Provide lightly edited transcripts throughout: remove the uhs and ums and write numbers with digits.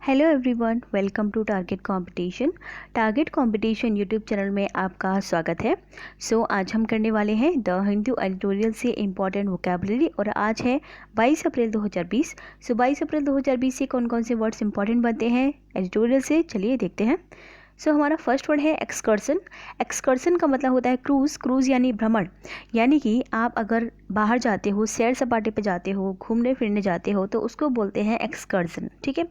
Hello everyone, welcome to target competition YouTube channel में आपका स्वागत है। आज हम करने वाले हैं द हिंदू एडिटोरियल से इम्पॉर्टेंट वोकेबलरी और आज है 22 अप्रैल 2020। 22 अप्रैल 2020 से कौन कौन से वर्ड्स इंपॉर्टेंट बनते हैं एडिटोरियल से, चलिए देखते हैं। हमारा फर्स्ट वर्ड है एक्सकर्सन। एक्सकर्सन का मतलब होता है क्रूज़। क्रूज़ यानी भ्रमण, यानी कि आप अगर बाहर जाते हो, सैर सपाटे पे जाते हो, घूमने फिरने जाते हो तो उसको बोलते हैं एक्सकर्सन। ठीक है।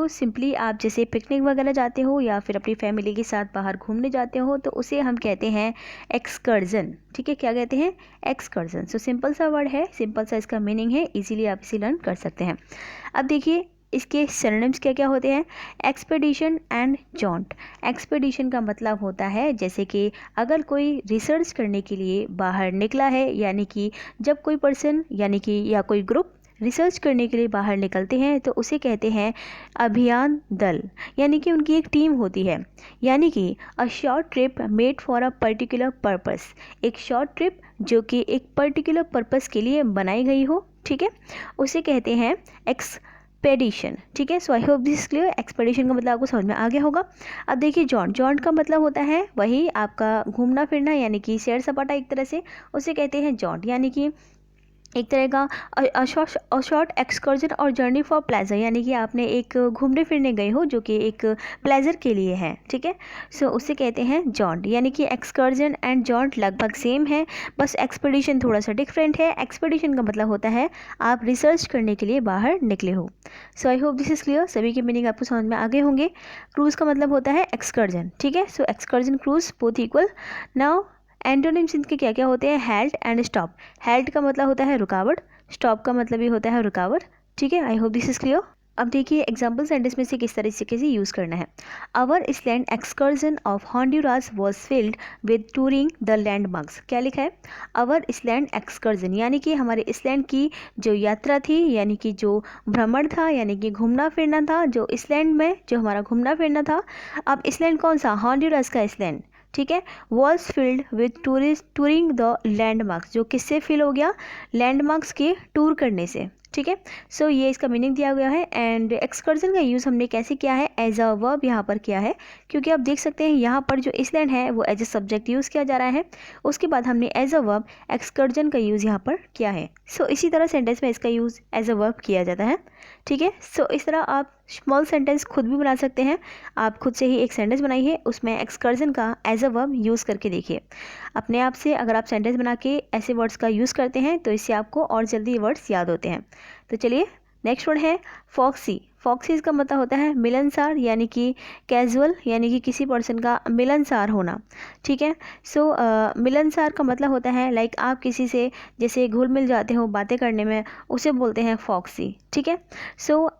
सिंपली आप जैसे पिकनिक वगैरह जाते हो या फिर अपनी फैमिली के साथ बाहर घूमने जाते हो तो उसे हम कहते हैं एक्सकर्जन। ठीक है, क्या कहते हैं? एक्सकर्जन। सिंपल सा वर्ड है, सिंपल सा इसका मीनिंग है, इजीली आप इसे लर्न कर सकते हैं। अब देखिए इसके सिनोनिम्स क्या क्या होते हैं। Expedition and joint. एक्सपेडिशन का मतलब होता है जैसे कि अगर कोई रिसर्च करने के लिए बाहर निकला है, यानी कि जब कोई पर्सन यानी कि या कोई ग्रुप रिसर्च करने के लिए बाहर निकलते हैं तो उसे कहते हैं अभियान दल, यानी कि उनकी एक टीम होती है। यानी कि a short trip made for a particular purpose, एक शॉर्ट ट्रिप जो कि एक पर्टिकुलर पर्पस के लिए बनाई गई हो। ठीक है, उसे कहते हैं एक्सपेडिशन। ठीक है, I hope this is clear. Expedition का मतलब आपको समझ में आ गया होगा। अब देखिए जॉन्ट। जॉन्ट का मतलब होता है वही आपका घूमना फिरना, यानी कि सैर सपाटा एक तरह से, उसे कहते हैं जॉन्ट। यानी कि एक तरह का शॉर्ट एक्सकर्जन और जर्नी फॉर प्लेजर, यानी कि आपने एक घूमने फिरने गए हो जो कि एक प्लेजर के लिए है। ठीक है, उसे कहते हैं जॉन्ट। यानी कि एक्सकर्जन एंड जॉन्ट लगभग सेम है, बस एक्सपेडिशन थोड़ा सा डिफरेंट है। एक्सपेडिशन का मतलब होता है आप रिसर्च करने के लिए बाहर निकले हो। आई होप दिस इज क्लियर। सभी के मीनिंग आपको समझ में आ गए होंगे। क्रूज का मतलब होता है एक्सकर्जन। ठीक है, excursion cruise both equal. Now antonyms इनके क्या क्या होते हैं। हेल्ट एंड स्टॉप। हेल्ट का मतलब होता है रुकावट, स्टॉप का मतलब भी होता है रुकावट। ठीक है, I hope this is clear. अब देखिए एग्जाम्पल सेंटेंस में से किस तरीके से यूज़ करना है। Our island excursion of Honduras was filled with touring the landmarks. क्या लिखा है? आवर इसलैंड एक्सकर्जन, यानी कि हमारे इसलैंड की जो यात्रा थी, यानी कि जो भ्रमण था, यानी कि घूमना फिरना था, जो इसलैंड में जो हमारा घूमना फिरना था। अब इसलैंड कौन सा? हॉन्डुरास का इसलैंड। ठीक है, was filled with tourist touring the landmarks, जो किससे फिल हो गया? लैंडमार्क्स के टूर करने से। ठीक है, ये इसका मीनिंग दिया गया है। एंड एक्सकर्जन का यूज़ हमने कैसे किया है? एज अ वर्ब यहाँ पर किया है, क्योंकि आप देख सकते हैं यहाँ पर जो इसलैंड है वो एज अ सब्जेक्ट यूज़ किया जा रहा है। उसके बाद हमने एज अ वर्ब एक्सकर्जन का यूज़ यहाँ पर किया है। इसी तरह सेंटेंस में इसका यूज़ एज अ वर्ब किया जाता है। ठीक है, इस तरह आप स्मॉल सेंटेंस खुद भी बना सकते हैं। आप खुद से ही एक सेंटेंस बनाइए, उसमें एक्सकर्जन का एज अ वर्ब यूज़ करके देखिए। अपने आप से अगर आप सेंटेंस बना के ऐसे वर्ड्स का यूज़ करते हैं तो इससे आपको और जल्दी वर्ड्स याद होते हैं। तो चलिए नेक्स्ट वर्ड है फॉक्सी। फॉक्सी इसका मतलब होता है मिलनसार, यानी कि कैजुअल, यानी कि किसी पर्सन का मिलनसार होना। ठीक है, मिलनसार का मतलब होता है लाइक आप किसी से जैसे घुल मिल जाते हो बातें करने में, उसे बोलते हैं फॉक्सी। ठीक है,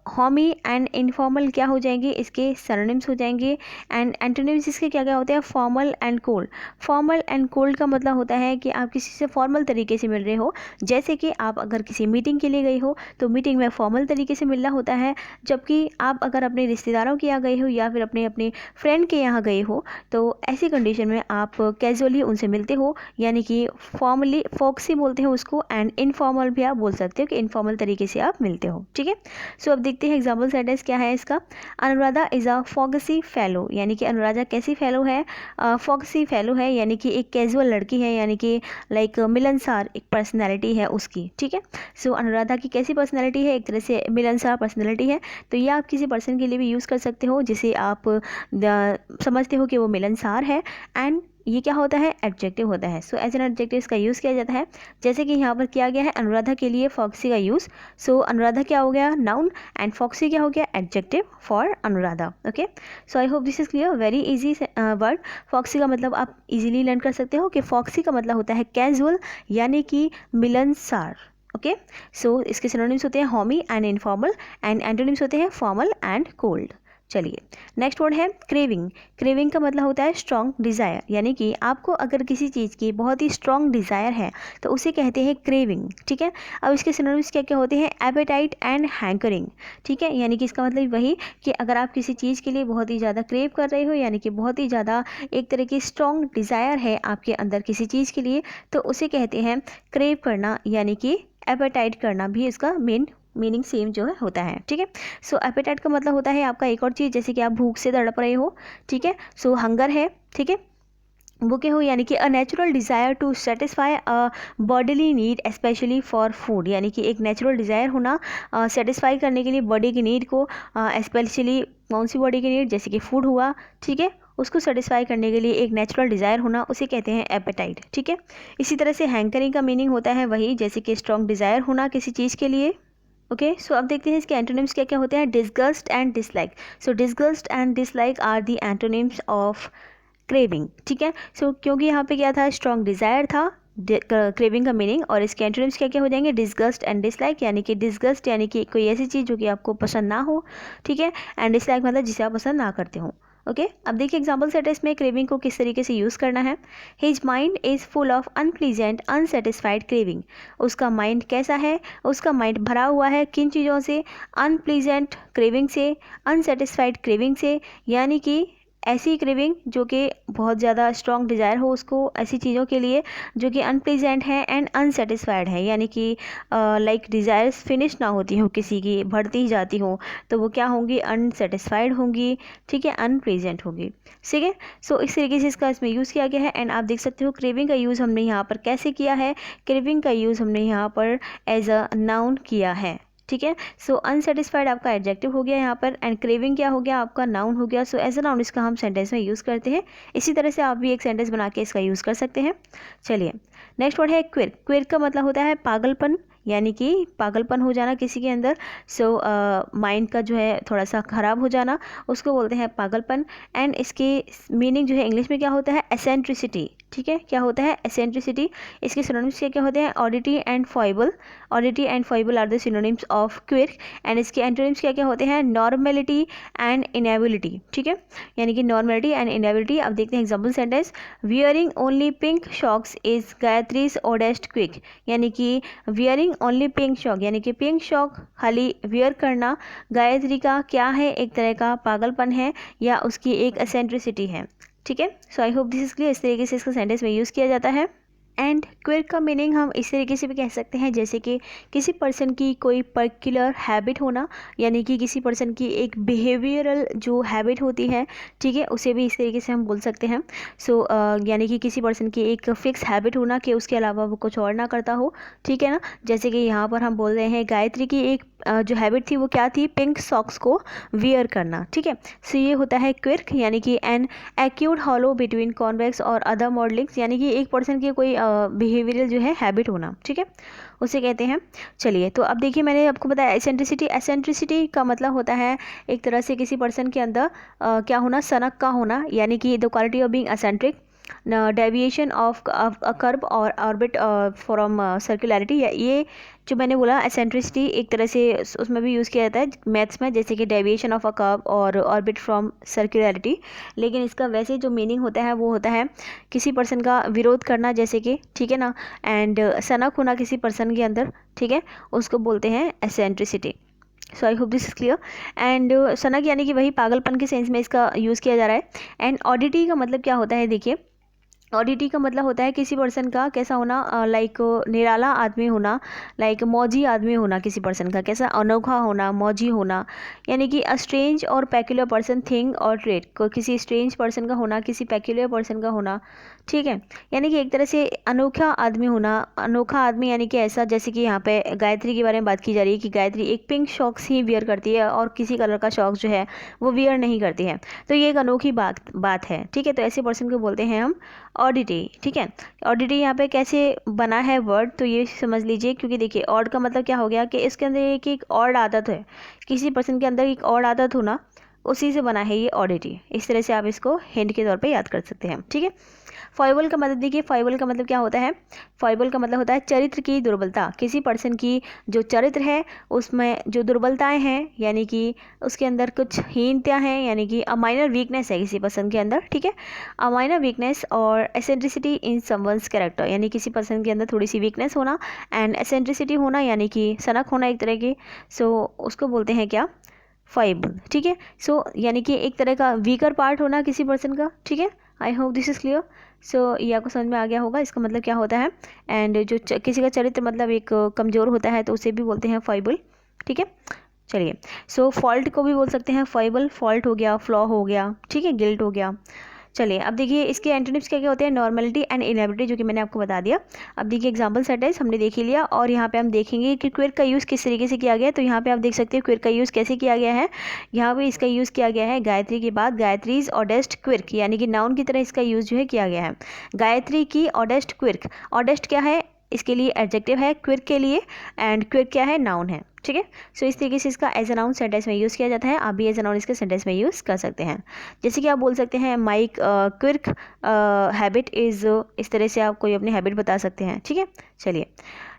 हॉमी एंड इनफॉर्मल क्या हो जाएंगे? इसके सिनोनिम्स हो जाएंगे। एंड एंटोनिम्स इसके क्या क्या होते हैं? Formal and cold. Formal and cold का मतलब होता है कि आप किसी से फॉर्मल तरीके से मिल रहे हो, जैसे कि आप अगर किसी मीटिंग के लिए गए हो तो मीटिंग में फॉर्मल तरीके से मिलना होता है, जबकि आप अगर अपने रिश्तेदारों के यहाँ गए हो या फिर अपने अपने फ्रेंड के यहाँ गए हो तो ऐसी कंडीशन में आप कैजुअली उनसे मिलते हो, यानी कि फॉर्मली फॉक्सी बोलते हैं उसको। एंड इनफॉर्मल भी आप बोल सकते हो कि इनफॉर्मल तरीके से आप मिलते हो। ठीक है, अब देखते हैं एग्जाम्पल सेंटेंस क्या है इसका। Anuradha is a foxy fellow, यानी कि अनुराधा कैसी फेलो है? फॉक्सी फेलो है, यानी कि एक कैजुअल लड़की है, यानी कि लाइक मिलनसार एक पर्सनैलिटी है उसकी। ठीक है, अनुराधा की कैसी पर्सनैलिटी है? एक तरह से मिलनसार पर्सनैलिटी है। तो ये आप किसी पर्सन के लिए भी यूज़ कर सकते हो जिसे आप समझते हो कि वो मिलनसार है। एंड ये क्या होता है? एडजेक्टिव होता है। एज एन एडजेक्टिव इसका यूज़ किया जाता है, जैसे कि यहाँ पर किया गया है अनुराधा के लिए फॉक्सी का यूज़। अनुराधा क्या हो गया? नाउन, एंड फॉक्सी क्या हो गया? Adjective for Anuradha. Okay, I hope this is clear. Very easy word. Foxy का मतलब आप इजीली लर्न कर सकते हो कि फॉक्सी का मतलब होता है कैजुअल, यानी कि मिलनसार। ओके, इसके सिनोनिम्स होते हैं हॉमी एंड इनफॉर्मल, एंड एंटोनिम्स होते हैं फॉर्मल एंड कोल्ड। चलिए नेक्स्ट वर्ड है क्रेविंग। क्रेविंग का मतलब होता है स्ट्रॉन्ग डिज़ायर, यानी कि आपको अगर किसी चीज़ की बहुत ही स्ट्रॉन्ग डिज़ायर है तो उसे कहते हैं क्रेविंग। ठीक है, अब इसके सिनोनिम्स क्या क्या होते हैं? Appetite and hankering. ठीक है, यानी कि इसका मतलब वही कि अगर आप किसी चीज़ के लिए बहुत ही ज़्यादा क्रेव कर रहे हो, यानी कि बहुत ही ज़्यादा एक तरह की स्ट्रॉन्ग डिज़ायर है आपके अंदर किसी चीज़ के लिए, तो उसे कहते हैं क्रेव करना, यानी कि एपेटाइट करना भी इसका मेन मीनिंग सेम जो है होता है, ठीक है। सो एपेटाइट का मतलब होता है आपका एक और चीज़, जैसे कि आप भूख से तड़प रहे हो, ठीक है। सो हंगर है, ठीक है, भूखे हो, यानी कि a natural desire to satisfy a bodily need specially for food, यानी कि एक नेचुरल डिज़ायर होना सेटिस्फाई करने के लिए बॉडी की नीड को, स्पेशली कौन सी बॉडी की नीड, जैसे कि फूड हुआ, ठीक है, उसको सेटिस्फाई करने के लिए एक नेचुरल डिज़ायर होना, उसे कहते हैं एपेटाइट, ठीक है। इसी तरह से हैंकरिंग का मीनिंग होता है वही, जैसे कि स्ट्रॉन्ग डिज़ायर होना किसी चीज़ के लिए। ओके, सो अब देखते हैं इसके एंटोनिम्स क्या क्या होते हैं। Disgust and dislike. So disgust and dislike are the antonyms of craving, ठीक है। सो क्योंकि यहाँ पे क्या था, स्ट्रॉन्ग डिज़ायर था क्रेविंग का मीनिंग, और इसके एंटोनिम्स क्या क्या हो जाएंगे, डिसगस्ट एंड डिसलाइक, यानी कि डिसगस्ट यानी कि कोई ऐसी चीज़ जो कि आपको पसंद ना हो, ठीक है, एंड डिसलाइक मतलब जिसे आप पसंद ना करते हो। ओके, अब देखिए एग्जाम्पल सेट है इसमें क्रेविंग को किस तरीके से यूज़ करना है। His mind is full of unpleasant unsatisfied craving. उसका माइंड कैसा है, उसका माइंड भरा हुआ है किन चीज़ों से, अनप्लीजेंट क्रेविंग से, अनसेटिस्फाइड क्रेविंग से, यानी कि ऐसी क्रेविंग जो कि बहुत ज़्यादा स्ट्रॉन्ग डिज़ायर हो उसको, ऐसी चीज़ों के लिए जो कि अनप्लीजेंट है एंड अनसेटिस्फाइड है, यानी कि लाइक डिज़ायर्स फिनिश ना होती हो किसी की, बढ़ती ही जाती हो, तो वो क्या होंगी, अनसेटिस्फाइड होंगी, ठीक है, अनप्लीजेंट होगी, ठीक है। सो इस तरीके से इसका इसमें यूज़ किया गया है। एंड आप देख सकते हो क्रेविंग का यूज़ हमने यहाँ पर कैसे किया है, क्रेविंग का यूज़ हमने यहाँ पर एज अ नाउन किया है, ठीक है। सो अनसेटिस्फाइड आपका एडजेक्टिव हो गया यहाँ पर, एंड क्रेविंग क्या हो गया, आपका नाउन हो गया। सो एज अ नाउन इसका हम सेंटेंस में यूज़ करते हैं। इसी तरह से आप भी एक सेंटेंस बना के इसका यूज़ कर सकते हैं। चलिए नेक्स्ट वर्ड है क्विर्क। क्विर्क का मतलब होता है पागलपन, यानी कि पागलपन हो जाना किसी के अंदर। सो माइंड का जो है थोड़ा सा ख़राब हो जाना, उसको बोलते हैं पागलपन। एंड इसकी मीनिंग जो है इंग्लिश में क्या होता है, एसेंट्रिसिटी, ठीक है, क्या होता है, एसेंट्रिसिटी। इसके सिनोनिम्स क्या क्या होते हैं, oddity and foible. Oddity and foible are the synonyms of quirk. And इसके एंटोनिम्स क्या क्या होते हैं, नॉर्मेलिटी एंड इनेबिलिटी, ठीक है, यानी कि नॉर्मेलिटी एंड इनेबिलिटी। अब देखते हैं example sentence. Wearing only pink socks is Gayatri's oddest क्विक, यानी कि वियरिंग ओनली पिंक शॉक, यानी कि पिंक शॉक खाली वियर करना गायत्री का क्या है, एक तरह का पागलपन है या उसकी एक एसेंट्रिसिटी है, ठीक है। So I hope this is clear. इस तरीके से इसका सेंटेंस में यूज़ किया जाता है। एंड क्विर्क का मीनिंग हम इस तरीके से भी कह सकते हैं, जैसे कि किसी पर्सन की कोई पर्टिकुलर हैबिट होना, यानी कि किसी पर्सन की एक बिहेवियरल जो हैबिट होती है, ठीक है, उसे भी इस तरीके से हम बोल सकते हैं। सो यानी कि किसी पर्सन की एक फिक्स हैबिट होना कि उसके अलावा वो कुछ और ना करता हो, ठीक है ना। जैसे कि यहाँ पर हम बोल रहे हैं गायत्री की एक जो हैबिट थी वो क्या थी, पिंक सॉक्स को वियर करना, ठीक है। सो ये होता है क्विर्क, यानी कि an acute hollow between convex और अदर मॉडलिंग्स, यानी कि एक पर्सन की कोई बिहेवियरल जो है हैबिट होना, ठीक है, उसे कहते हैं। चलिए तो अब देखिए मैंने आपको बताया एसेंट्रिसिटी। एसेंट्रिसिटी का मतलब होता है एक तरह से किसी पर्सन के अंदर क्या होना, सनक का होना, यानी कि the quality of being eccentric, deviation of a curve और ऑर्बिट फ्रॉम सर्कुलरिटी। ये जो मैंने बोला एसेंट्रिसिटी एक तरह से उसमें भी यूज़ किया जाता है मैथ्स में, जैसे कि डेविएशन ऑफ अ कर्व और ऑर्बिट फ्रॉम सर्कुलरिटी। लेकिन इसका वैसे जो मीनिंग होता है वो होता है किसी पर्सन का विरोध करना, जैसे कि, ठीक है ना, एंड सनक होना किसी पर्सन के अंदर, ठीक है, उसको बोलते हैं eccentricity. So I hope this is clear. And सनक यानी कि वही पागलपन के सेंस में इसका यूज़ किया जा रहा है। एंड ऑडिटी का मतलब क्या होता है, देखिए ऑडिटी का मतलब होता है किसी पर्सन का कैसा होना, लाइक निराला आदमी होना, लाइक मौजी आदमी होना, किसी पर्सन का कैसा अनोखा होना, मौजी होना, यानी कि अ स्ट्रेंज और पेक्युलर पर्सन थिंग और ट्रेट, को किसी स्ट्रेंज पर्सन का होना, किसी पेक्युलर पर्सन का होना, ठीक है, यानी कि एक तरह से अनोखा आदमी होना। अनोखा आदमी यानी कि ऐसा, जैसे कि यहाँ पे गायत्री के बारे में बात की जा रही है कि गायत्री एक पिंक शॉक्स ही वियर करती है और किसी कलर का शॉक्स जो है वो वियर नहीं करती है, तो ये एक अनोखी बात है, ठीक है। तो ऐसे पर्सन को बोलते हैं हम ऑडिटी, ठीक है। ऑडिटी यहाँ पे कैसे बना है वर्ड, तो ये समझ लीजिए, क्योंकि देखिए ऑड का मतलब क्या हो गया कि इसके अंदर एक ऑड आदत है, किसी पर्सन के अंदर एक ऑड आदत होना, उसी से बना है ये ऑडिटी। इस तरह से आप इसको हिंट के तौर पे याद कर सकते हैं, ठीक है। फॉइबल का मतलब देखिए, फॉइबल का मतलब क्या होता है, फॉइबल का मतलब होता है चरित्र की दुर्बलता, किसी पर्सन की जो चरित्र है उसमें जो दुर्बलताएं हैं, यानी कि उसके अंदर कुछ हीनताएं हैं, यानी कि अ माइनर वीकनेस है किसी पर्सन के अंदर, ठीक है, अ माइनर वीकनेस और एसेंट्रिसिटी इन समवंस कैरेक्टर, यानी किसी पर्सन के अंदर थोड़ी सी वीकनेस होना, एंड एसेंट्रिसिटी होना यानी कि सनक होना एक तरह की। सो उसको बोलते हैं क्या, फॉइबल, ठीक है। सो यानी कि एक तरह का वीकर पार्ट होना किसी पर्सन का, ठीक है। I hope this is clear. So ये आपको समझ में आ गया होगा इसका मतलब क्या होता है। एंड जो किसी का चरित्र मतलब एक कमज़ोर होता है तो उसे भी बोलते हैं फॉइबल, ठीक है। चलिए, सो फॉल्ट को भी बोल सकते हैं फॉइबल, फॉल्ट हो गया, फ्लॉ हो गया, ठीक है, गिल्ट हो गया। चलिए अब देखिए इसके एंटोनिम्स क्या क्या होते हैं, नॉर्मलिटी एंड इनएबिलिटी, जो कि मैंने आपको बता दिया। अब देखिए एग्जांपल सेट है, हमने देख ही लिया, और यहाँ पे हम देखेंगे कि क्विर का यूज़ किस तरीके से किया गया है। तो यहाँ पे आप देख सकते हो क्विर का यूज़ कैसे किया गया है। यहाँ पे इसका यूज़ किया गया है गायत्री के बाद गायत्रीज ऑडेस्ट क्विर्क, यानी कि नाउन की तरह इसका यूज़ जो है किया गया है। गायत्री की ऑडेस्ट क्विर्क, ऑडेस्ट क्या है, इसके लिए एडजेक्टिव है, क्विर्क के लिए, एंड क्विर्क क्या है, नाउन है, ठीक है। सो इस तरीके से इसका एज अ नाउन सेंटेंस में यूज़ किया जाता है। आप भी एज अ नाउन इसके सेंटेंस में यूज़ कर सकते हैं। जैसे कि आप बोल सकते हैं माई क्विर्क हैबिट इज़, इस तरह से आप कोई अपनी हैबिट बता सकते हैं, ठीक है। चलिए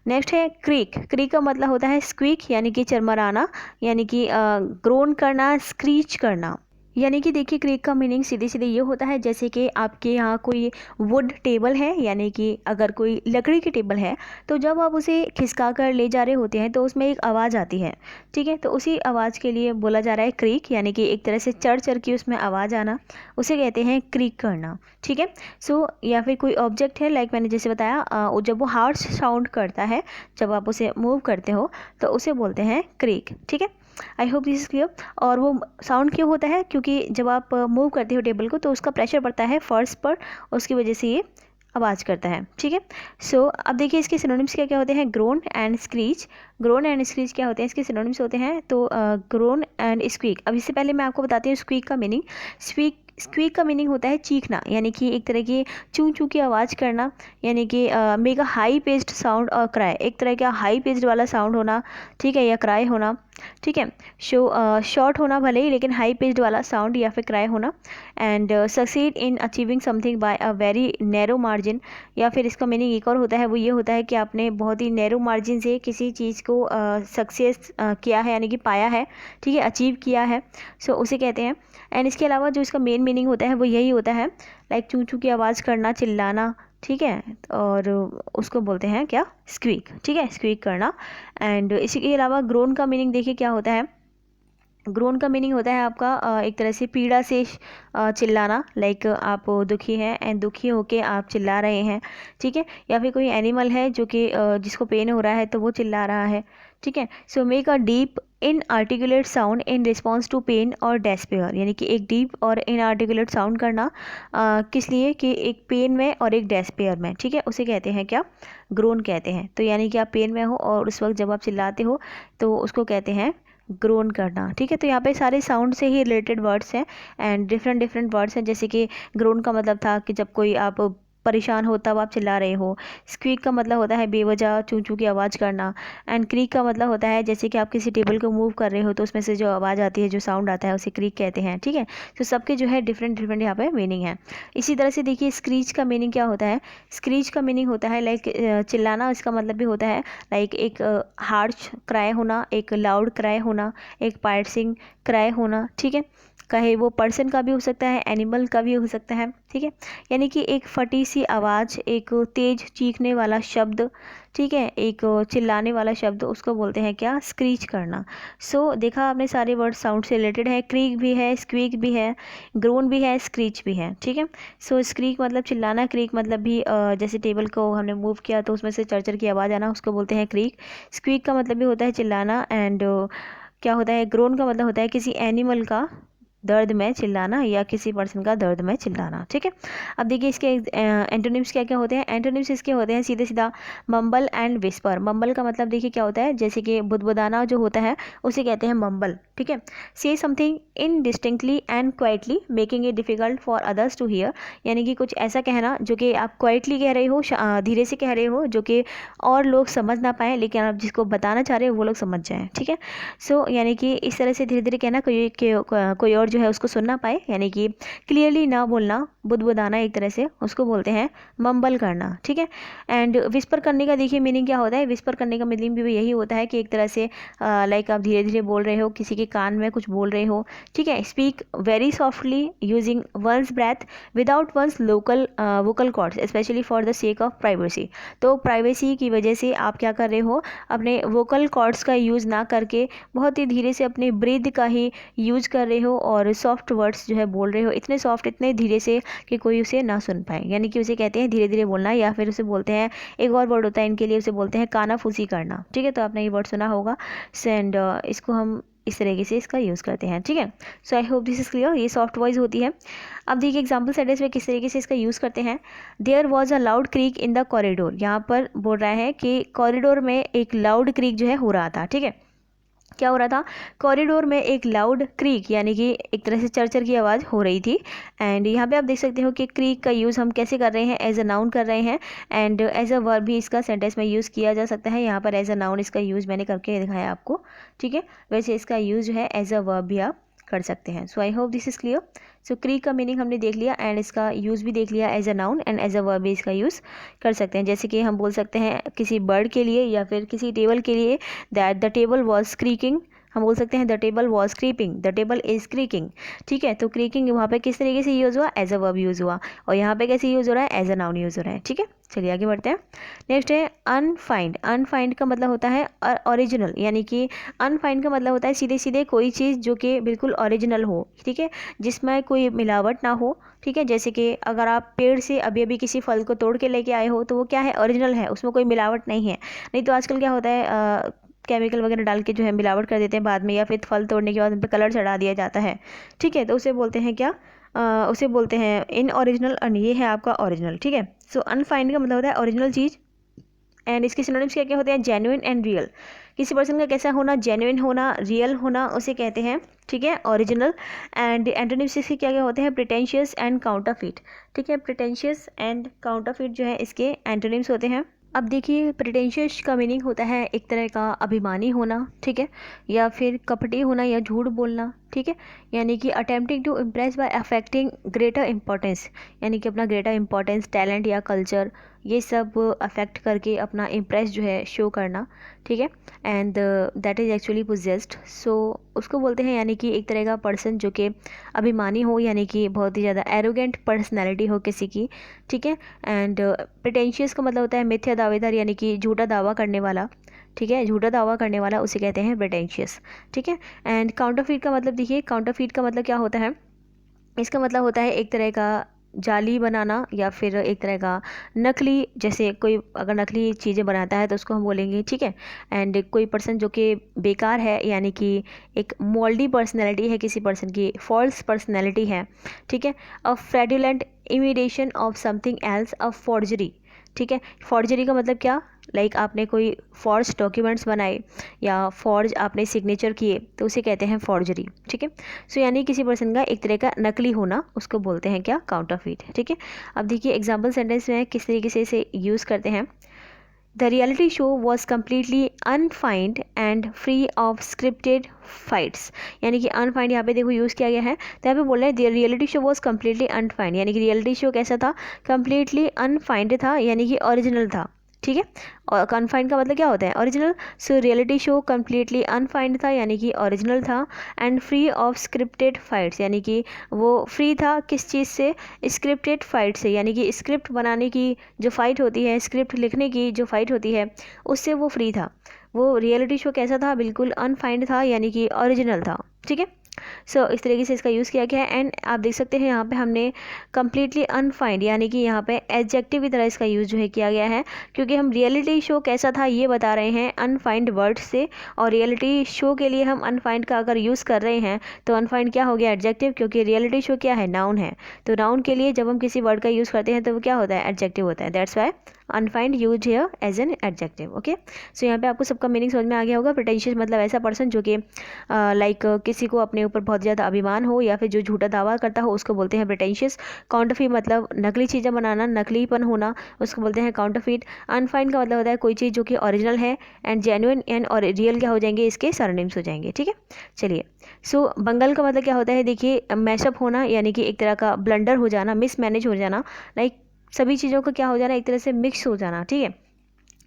नेक्स्ट है क्रीक। क्रीक का मतलब होता है स्क्वीक, यानी कि चरमराना, यानी कि ग्रोन करना, स्क्रीच करना। यानी कि देखिए क्रीक का मीनिंग सीधे सीधे ये होता है, जैसे कि आपके यहाँ कोई वुड टेबल है, यानी कि अगर कोई लकड़ी की टेबल है, तो जब आप उसे खिसका कर ले जा रहे होते हैं तो उसमें एक आवाज़ आती है, ठीक है। तो उसी आवाज़ के लिए बोला जा रहा है क्रीक, यानी कि एक तरह से चढ़ चढ़ के उसमें आवाज़ आना, उसे कहते हैं क्रीक करना, ठीक है। सो या फिर कोई ऑब्जेक्ट है, लाइक मैंने जैसे बताया, जब वो हार्श साउंड करता है, जब आप उसे मूव करते हो तो उसे बोलते हैं क्रीक, ठीक है। I hope this is clear. और वो साउंड क्यों होता है, क्योंकि जब आप मूव करते हो टेबल को तो उसका प्रेशर पड़ता है फर्श पर, उसकी वजह से ये आवाज़ करता है, ठीक है। सो अब देखिए इसके सिनोनिम्स क्या क्या होते हैं, grown and screech. Grown and screech क्या होते हैं, इसके सिनोनिम्स होते हैं, तो ग्रोन एंड स्क्वीक। अब इससे पहले मैं आपको बताती हूँ स्क्वीक का मीनिंग। स्क्वीक का मीनिंग होता है चीखना, यानी कि एक तरह की चूं चूं की आवाज़ करना, यानी कि मेगा हाई पेस्ड साउंड और क्राई, एक तरह का हाई पेस्ड वाला साउंड होना, ठीक है, या क्राई होना, ठीक है। शॉर्ट होना भले ही, लेकिन हाई पेस्ड वाला साउंड या फिर क्राई होना। And succeed in achieving something bye a very narrow margin, या फिर इसका मीनिंग एक और होता है, वो ये होता है कि आपने बहुत ही नैरो मार्जिन से किसी चीज़ को सक्सेस किया है, यानी कि पाया है, ठीक है, अचीव किया है, सो उसे कहते हैं। एंड इसके अलावा जो इसका मेन मीनिंग होता है वो यही होता है, लाइक चूं चूं की आवाज़ करना, चिल्लाना, ठीक है, और उसको बोलते हैं क्या, स्क्वीक, ठीक है, स्क्वीक करना। एंड इसके अलावा ग्रोन का मीनिंग देखिए क्या होता है। ग्रोन का मीनिंग होता है आपका एक तरह से पीड़ा से चिल्लाना, लाइक आप दुखी हैं एंड दुखी होके आप चिल्ला रहे हैं, ठीक है। या फिर कोई एनिमल है जो कि जिसको पेन हो रहा है तो वो चिल्ला रहा है, ठीक है। So make a deep inarticulate sound in response to pain or despair, यानी कि एक डीप और इनआर्टिकुलेट साउंड करना, किस लिए, कि एक पेन में और एक डेस्पेयर में, ठीक है, उसे कहते हैं क्या, ग्रोन कहते हैं। तो यानी कि आप पेन में हो और उस वक्त जब आप चिल्लाते हो तो उसको कहते हैं ग्रोन करना, ठीक है। तो यहाँ पे सारे साउंड से ही रिलेटेड वर्ड्स हैं एंड डिफरेंट डिफरेंट वर्ड्स हैं, जैसे कि ग्रोन का मतलब था कि जब कोई आप परेशान हो तब आप चिल्ला रहे हो। स्क्वीक का मतलब होता है बेवजह चूं चूं की आवाज़ करना। एंड क्रीक का मतलब होता है जैसे कि आप किसी टेबल को मूव कर रहे हो तो उसमें से जो आवाज़ आती है, जो साउंड आता है, उसे क्रीक कहते हैं, ठीक है। तो सबके जो है डिफरेंट डिफरेंट यहाँ पे मीनिंग है। इसी तरह से देखिए स्क्रीच का मीनिंग क्या होता है। स्क्रीच का मीनिंग होता है लाइक चिल्लाना, इसका मतलब भी होता है लाइक एक हार्श क्राई होना, एक लाउड क्राई होना, एक पार्सिंग क्राई होना, ठीक है। कहे वो पर्सन का भी हो सकता है, एनिमल का भी हो सकता है, ठीक है। यानी कि एक फटी सी आवाज़, एक तेज चीखने वाला शब्द, ठीक है, एक चिल्लाने वाला शब्द, उसको बोलते हैं क्या, स्क्रीच करना। सो देखा आपने सारे वर्ड साउंड से रिलेटेड है, क्रीक भी है, स्क्वीक भी है, ग्रोन भी है, स्क्रीच भी है, ठीक है। सो स्क्रीक मतलब चिल्लाना, क्रीक मतलब भी जैसे टेबल को हमने मूव किया तो उसमें से चरचर की आवाज़ आना, उसको बोलते हैं क्रीक। स्क्वीक का मतलब भी होता है चिल्लाना। एंड क्या होता है, ग्रोन का मतलब होता है किसी एनिमल का दर्द में चिल्लाना या किसी पर्सन का दर्द में चिल्लाना, ठीक है। अब देखिए इसके एंटोनिम्स क्या क्या होते हैं। एंटोनिम्स इसके होते हैं सीधे सीधा मम्बल एंड विस्पर। मम्बल का मतलब देखिए क्या होता है, जैसे कि बुदबुदाना जो होता है उसे कहते हैं मम्बल, ठीक है। Say something indistinctly and quietly making it difficult for others to hear, यानी कि कुछ ऐसा कहना जो कि आप क्वाइटली कह रहे हो, धीरे से कह रहे हो, जो कि और लोग समझ ना पाए, लेकिन आप जिसको बताना चाह रहे हो वो लोग समझ जाएं, ठीक है। सो यानी कि इस तरह से धीरे धीरे कहना, कोई और जो है उसको सुन ना पाए, यानी कि क्लियरली ना बोलना, बुदबुदाना एक तरह से, उसको बोलते हैं मम्बल करना, ठीक है। एंड विस्पर करने का देखिए मीनिंग क्या होता है। विस्पर करने का मीनिंग भी यही होता है कि एक तरह से लाइक आप धीरे धीरे बोल रहे हो, किसी के कान में कुछ बोल रहे हो, ठीक है। Speak very softly using one's breath without one's local vocal cords specially for the sake of privacy. तो प्राइवेसी की वजह से आप क्या कर रहे हो, अपने वोकल कॉर्ड्स का यूज़ ना करके बहुत ही धीरे से अपने ब्रीथ का ही यूज़ कर रहे हो और और सॉफ्ट वर्ड्स जो है बोल रहे हो, इतने सॉफ्ट, इतने धीरे से कि कोई उसे ना सुन पाए, यानी कि उसे कहते हैं धीरे धीरे बोलना, या फिर उसे बोलते हैं, एक और वर्ड होता है इनके लिए, उसे बोलते हैं कानाफूसी करना। ठीक है, तो आपने ये वर्ड सुना होगा। एंड इसको हम इस तरीके से इसका यूज़ करते हैं। ठीक है, so I hope this is clear. ये सॉफ्ट वॉइस होती है। अब देखिए एग्जाम्पल सेंटेंस में किस तरीके से इसका यूज़ करते हैं। There was a loud creak in the corridor. यहाँ पर बोल रहा है कि कॉरिडोर में एक लाउड क्रीक जो है हो रहा था। ठीक है, क्या हो रहा था, कॉरिडोर में एक लाउड क्रीक, यानी कि एक तरह से चरचर की आवाज़ हो रही थी। एंड यहाँ पे आप देख सकते हो कि क्रीक का यूज़ हम कैसे कर रहे हैं, एज अ नाउन कर रहे हैं, एंड एज अ वर्ब भी इसका सेंटेंस में यूज़ किया जा सकता है। यहाँ पर एज अ नाउन इसका यूज़ मैंने करके दिखाया आपको। ठीक है, वैसे इसका यूज़ जो है एज अ वर्ब भी आप कर सकते हैं। So I hope this is clear. So creak का मीनिंग हमने देख लिया, एंड इसका यूज़ भी देख लिया, as a noun and as a verb भी इसका यूज़ कर सकते हैं। जैसे कि हम बोल सकते हैं किसी बर्ड के लिए या फिर किसी टेबल के लिए, that the table was creaking. हम बोल सकते हैं the table was creeping, the table is creaking. ठीक है, तो क्रीकिंग वहाँ पे किस तरीके से यूज़ हुआ, एज अ वर्ब यूज़ हुआ, और यहाँ पे कैसे यूज़ हो रहा है, एज अ नाउन यूज़ हो रहा है। ठीक है, चलिए आगे बढ़ते हैं। नेक्स्ट है अनफाइंड। अनफाइंड का मतलब होता है ओरिजिनल, यानी कि अनफाइंड का मतलब होता है सीधे सीधे कोई चीज़ जो कि बिल्कुल ओरिजिनल हो। ठीक है, जिसमें कोई मिलावट ना हो। ठीक है, जैसे कि अगर आप पेड़ से अभी अभी किसी फल को तोड़ के लेके आए हो तो वो क्या है, ओरिजिनल है, उसमें कोई मिलावट नहीं है। नहीं तो आजकल क्या होता है, केमिकल वगैरह डाल के जो है मिलावट कर देते हैं बाद में, या फिर फल तोड़ने के बाद उन पर कलर चढ़ा दिया जाता है। ठीक है, तो उसे बोलते हैं क्या, उसे बोलते हैं इन ओरिजिनल, और ये है आपका ओरिजिनल। ठीक है, सो अनफाइंड का मतलब होता है ओरिजिनल चीज़, एंड इसके सिनोनिम्स क्या क्या होते हैं, जेन्युइन एंड रियल। किसी पर्सन का कैसा होना, जेन्युइन होना, रियल होना, उसे कहते हैं। ठीक है, ओरिजिनल। एंड एंटोनिम्स इसके क्या क्या होते हैं, प्रिटेंशियस एंड काउंटरफीट। ठीक है, प्रिटेंशियस एंड काउंटरफीट जो है इसके एंटोनिम्स होते हैं। अब देखिए प्रिटेंशियस का मीनिंग होता है एक तरह का अभिमानी होना। ठीक है, या फिर कपटी होना या झूठ बोलना। ठीक है, यानी कि attempting to impress by affecting greater importance, यानी कि अपना ग्रेटर इंपॉर्टेंस, टैलेंट या कल्चर, ये सब अफेक्ट करके अपना इम्प्रेस जो है शो करना। ठीक है, and that is actually possessed, so उसको बोलते हैं, यानी कि एक तरह का पर्सन जो कि अभिमानी हो, यानी कि बहुत ही ज़्यादा एरोगेंट पर्सनैलिटी हो किसी की। ठीक है, एंड प्रिटेंशियस का मतलब होता है मिथ्या दावेदार, यानी कि झूठा दावा करने वाला। ठीक है, झूठा दावा करने वाला उसे कहते हैं प्रिटेंशियस। ठीक है, एंड काउंटरफीट का मतलब देखिए, काउंटरफीट का मतलब क्या होता है, इसका मतलब होता है एक तरह का जाली बनाना, या फिर एक तरह का नकली, जैसे कोई अगर नकली चीज़ें बनाता है तो उसको हम बोलेंगे। ठीक है, एंड कोई पर्सन जो कि बेकार है, यानी कि एक मोल्डी पर्सनैलिटी है किसी पर्सन की, फॉल्स पर्सनैलिटी है। ठीक है, a fraudulent imitation of something else, a forgery. ठीक है, फॉर्जरी का मतलब क्या, लाइक आपने कोई फॉर्ज डॉक्यूमेंट्स बनाए या फॉर्ज आपने सिग्नेचर किए तो उसे कहते हैं फॉर्जरी। ठीक है, सो यानी किसी पर्सन का एक तरह का नकली होना, उसको बोलते हैं क्या, काउंटरफीट। ठीक है, अब देखिए एग्जाम्पल सेंटेंस में किस तरीके से इसे यूज़ करते हैं। The reality show was completely unfeigned and free of scripted fights, यानी कि अनफाइंड यहाँ पे देखो यूज़ किया गया है, तो यहाँ पे बोल रहे हैं the reality show was completely unfeigned, यानी कि रियलिटी शो कैसा था, कम्प्लीटली अनफाइंड था, यानी कि ओरिजिनल था। ठीक है, और अनफाइंड का मतलब क्या होता है, original. So reality show completely unfeigned था, यानी कि ओरिजिनल था, and free of scripted fights, यानी कि वो फ्री था किस चीज़ से, स्क्रिप्टेड फाइट से, यानी कि स्क्रिप्ट बनाने की जो फाइट होती है, स्क्रिप्ट लिखने की जो फाइट होती है, उससे वो फ्री था। वो रियलिटी शो कैसा था, बिल्कुल अनफाइंड था, यानी कि ओरिजिनल था। ठीक है, सो इस तरीके से इसका यूज़ किया गया है। एंड आप देख सकते हैं यहाँ पे हमने कम्प्लीटली अनफाइंड, यानी कि यहाँ पे एडजेक्टिव की तरह इसका यूज़ जो है किया गया है, क्योंकि हम रियलिटी शो कैसा था ये बता रहे हैं अनफाइंड वर्ड से, और रियलिटी शो के लिए हम अनफाइंड का अगर यूज़ कर रहे हैं तो अनफाइंड क्या हो गया, एडजेक्टिव, क्योंकि रियलिटी शो क्या है, नाउन है। तो नाउन के लिए जब हम किसी वर्ड का यूज़ करते हैं तो वो क्या होता है, एडजेक्टिव होता है। That's why unfeigned use here as an adjective. Okay, so यहाँ पे आपको सबका मीनिंग समझ में आ गया होगा। प्रिटेंशियस मतलब ऐसा पर्सन जो कि लाइक किसी को अपने ऊपर बहुत ज़्यादा अभिमान हो, या फिर जो झूठा दावा करता हो, उसको बोलते हैं प्रिटेंशियस। काउंटरफीट मतलब नकली चीज़ें बनाना, नकलीपन होना, उसको बोलते हैं काउंटरफीट। अनफाइंड का मतलब होता है कोई चीज़ जो कि ओरिजिनल है, एंड जेन्युइन एंड और रियल क्या हो जाएंगे, इसके सरनेम्स हो जाएंगे। ठीक है, चलिए। सो बंगल का मतलब क्या होता है, देखिए मैशअप होना, यानी कि एक तरह का ब्लंडर हो जाना, मिसमैनेज हो जाना, लाइक सभी चीज़ों का क्या हो जाना, एक तरह से मिक्स हो जाना। ठीक है,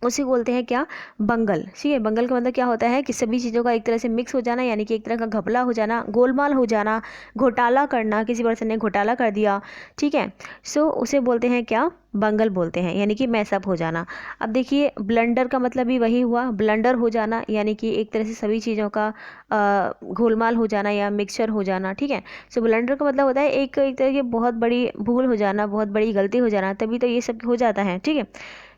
उसे बोलते हैं क्या, बंगल। ठीक है, बंगल का मतलब क्या होता है कि सभी चीज़ों का एक तरह से मिक्स हो जाना, यानी कि एक तरह का घपला हो जाना, गोलमाल हो जाना, घोटाला करना, किसी पर्सन ने घोटाला कर दिया। ठीक है, सो उसे बोलते हैं क्या, बंगल बोलते हैं, यानी कि मैसअप हो जाना। अब देखिए ब्लंडर का मतलब भी वही हुआ, ब्लंडर हो जाना, यानी कि एक तरह से सभी चीज़ों का घोलमाल हो जाना या मिक्सचर हो जाना। ठीक है, सो ब्लंडर का मतलब होता है एक एक तरह की बहुत बड़ी भूल हो जाना, बहुत बड़ी गलती हो जाना, तभी तो ये सब हो जाता है। ठीक है,